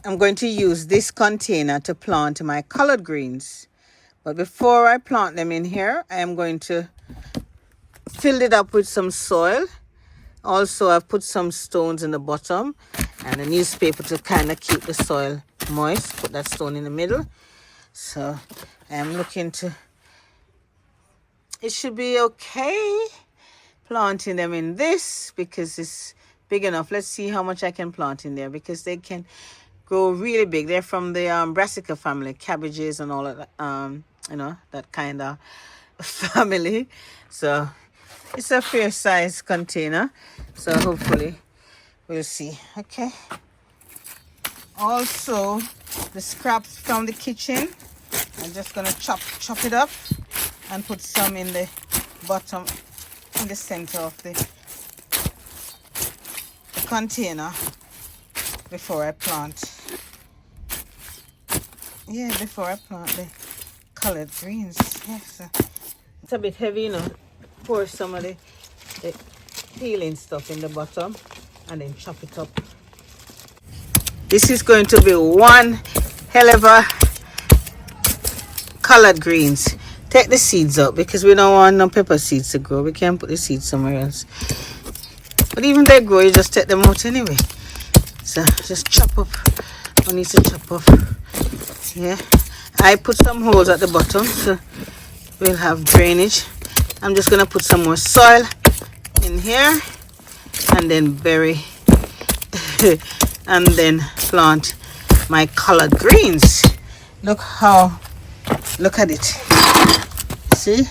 I'm going to use this container to plant my collard greens. But before I plant them in here, I am going to fill it up with some soil. Also, I've put some stones in the bottom and a newspaper to kind of keep the soil moist. Put that stone in the middle. So I am looking to, it should be okay planting them in this because it's big enough. Let's see how much I can plant in there because they can grow really big. They're from the brassica family, cabbages and all of that, that kind of family. So it's a fair size container. So hopefully we'll see. Okay. Also, the scraps from the kitchen, I'm just gonna chop it up and put some in the bottom, in the center of the container before I plant. Yeah, before I plant the collard greens. Yes, it's a bit heavy, pour some of the peeling stuff in the bottom and then chop it up. This is going to be one hell of a collard greens. Take the seeds out because we don't want no pepper seeds to grow. We can put the seeds somewhere else. But even they grow, you just take them out anyway. So just chop up. I need to chop off. Yeah. I put some holes at the bottom so we'll have drainage. I'm just going to put some more soil in here and then bury and then plant my collard greens. Look at it. See?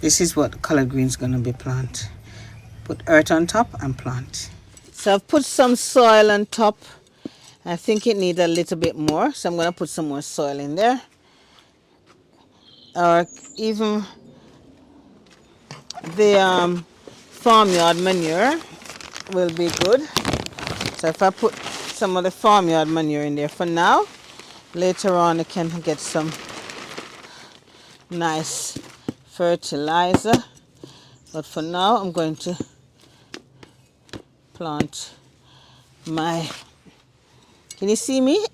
This is what collard greens going to be planted. Put earth on top and plant. So I've put some soil on top. I think it needs a little bit more, so I'm going to put some more soil in there. Or even the farmyard manure will be good. So if I put some of the farmyard manure in there for now, later on I can get some nice fertilizer. But for now I'm going to plant my, can you see me?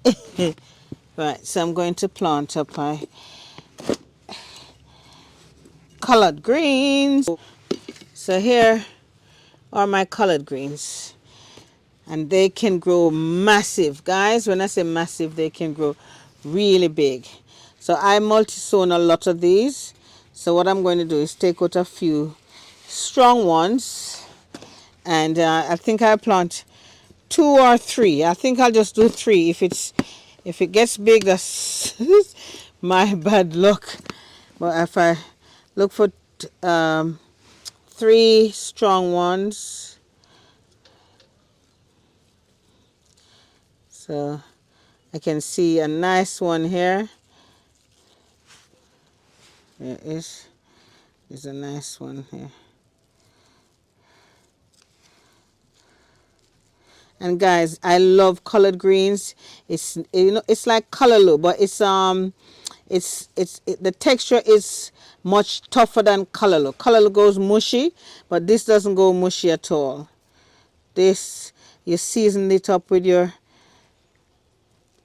Right, so I'm going to plant up my collard greens. So here are my collard greens. And they can grow massive, guys. When I say massive, they can grow really big. So I multi-sown a lot of these. So what I'm going to do is take out a few strong ones. And I think I'll plant 2 or 3. I think I'll just do 3. If it gets big, that's my bad luck. But if I look for 3 strong ones. So I can see a nice one here. There is. There's a nice one here. And guys, I love collard greens. It's it's like callaloo, but the texture is much tougher than callaloo. Callaloo goes mushy, but this doesn't go mushy at all. This, you season it up with your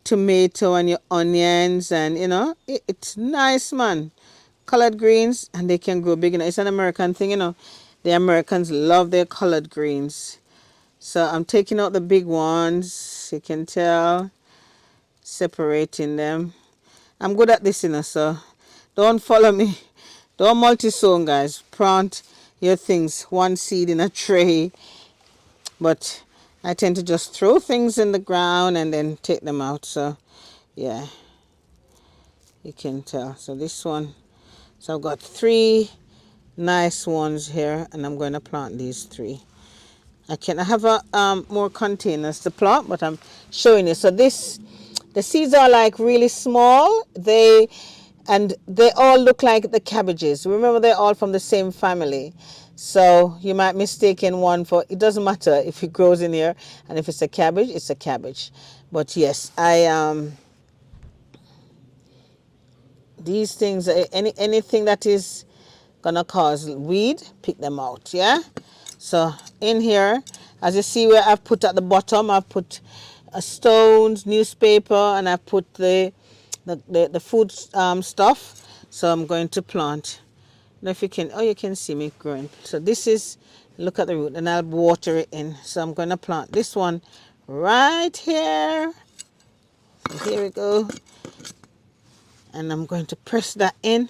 tomato and your onions, and it's nice, man. Collard greens, and they can grow big. It's an American thing. The Americans love their collard greens. So I'm taking out the big ones, you can tell, separating them. I'm good at this, so don't follow me. Don't multi-sow, guys. Plant your things, one seed in a tray. But I tend to just throw things in the ground and then take them out. So yeah, you can tell. So this one, so I've got 3 nice ones here, and I'm going to plant these 3. I have more containers to plant, but I'm showing you. So the seeds are like really small. They all look like the cabbages. Remember, they're all from the same family. So you might mistake one for, it doesn't matter if it grows in here, and if it's a cabbage, it's a cabbage. But yes, these things, anything that is gonna cause weed, pick them out. Yeah. So in here, as you see where I've put at the bottom, I've put stones, newspaper, and I put the food stuff. So I'm going to plant. Now if you can, oh, you can see me growing. So this is, look at the root, and I'll water it in. So I'm going to plant this one right here. So here we go. And I'm going to press that in.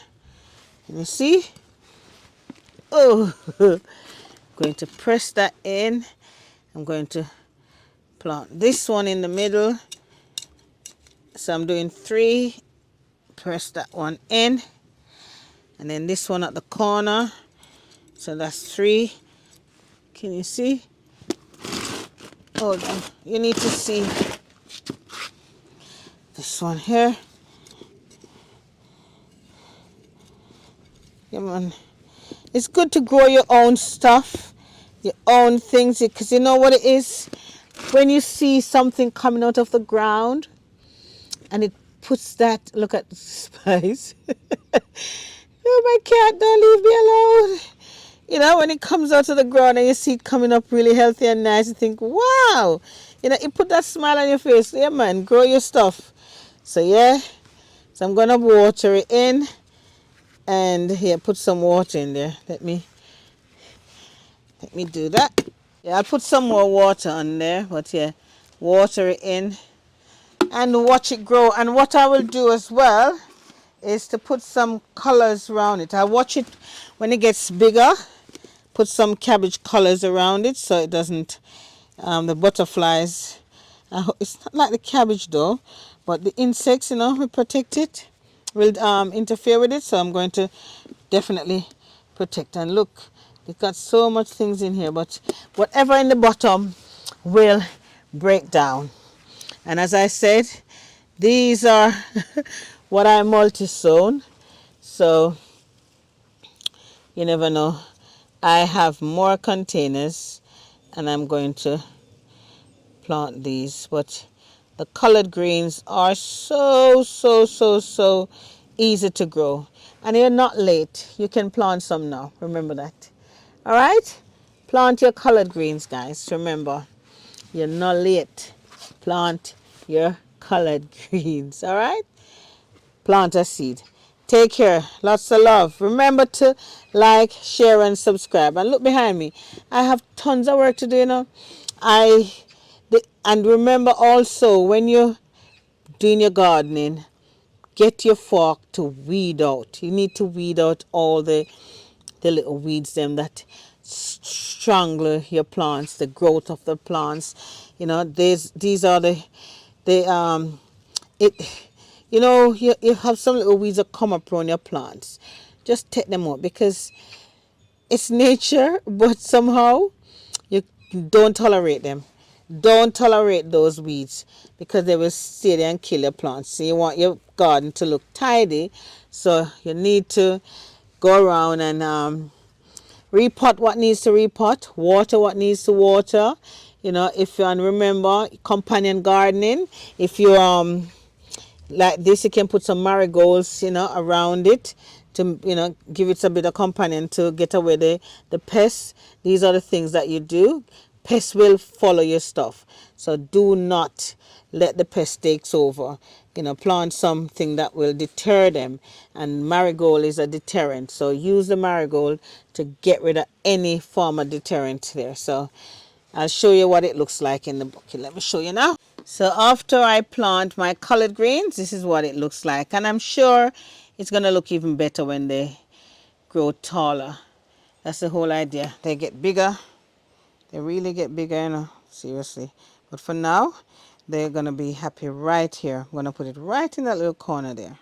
And you see? Oh, going to press that in. I'm going to plant this one in the middle. So I'm doing 3. Press that one in. And then this one at the corner. So that's 3. Can you see? Hold on. You need to see this one here. Yeah, man. It's good to grow your own stuff, your own things, because you know what it is? When you see something coming out of the ground and it puts that, look at the spice. Oh, my cat, don't leave me alone. You know, when it comes out of the ground and you see it coming up really healthy and nice, you think, wow. You know, it put that smile on your face. Yeah, man, grow your stuff. So, yeah. So, I'm going to water it in. And here, put some water in there. Let me do that. Yeah, I'll put some more water on there. But, yeah, water it in. And watch it grow. And what I will do as well is to put some colors around it. I'll watch it when it gets bigger. Put some cabbage colors around it so it doesn't, the butterflies, it's not like the cabbage though, but the insects, you know, will protect it, will interfere with it. So I'm going to definitely protect. And look, they've got so much things in here, but whatever in the bottom will break down. And as I said, these are what I multi-sown, so you never know. I have more containers and I'm going to plant these, but the colored greens are so easy to grow, and you're not late. You can plant some now, remember that. All right, plant your colored greens, guys. Remember, you're not late. Plant your colored greens. All right, plant a seed. Take care. Lots of love. Remember to like, share, and subscribe. And look behind me. I have tons of work to do, you know. And remember also, when you're doing your gardening, get your fork to weed out. You need to weed out all the little weeds them that strangle your plants, the growth of the plants. You know, these are the it. You know, you have some little weeds that come up around your plants. Just take them out, because it's nature, but somehow you don't tolerate them. Don't tolerate those weeds, because they will stay there and kill your plants. So you want your garden to look tidy, so you need to go around and repot what needs to repot, water what needs to water. You know, if you, and remember, companion gardening. If you like this, you can put some marigolds, you know, around it to, you know, give it a bit of companion to get away the pests. These are the things that you do. Pests will follow your stuff, so do not let the pest takes over. You know, plant something that will deter them, and marigold is a deterrent, so use the marigold to get rid of any form of deterrent there. So I'll show you what it looks like in the book. Let me show you now. So after I plant my colored greens, this is what it looks like, and I'm sure it's going to look even better when they grow taller. That's the whole idea. They get bigger. They really get bigger, you know, seriously. But for now, they're going to be happy right here. I'm going to put it right in that little corner there.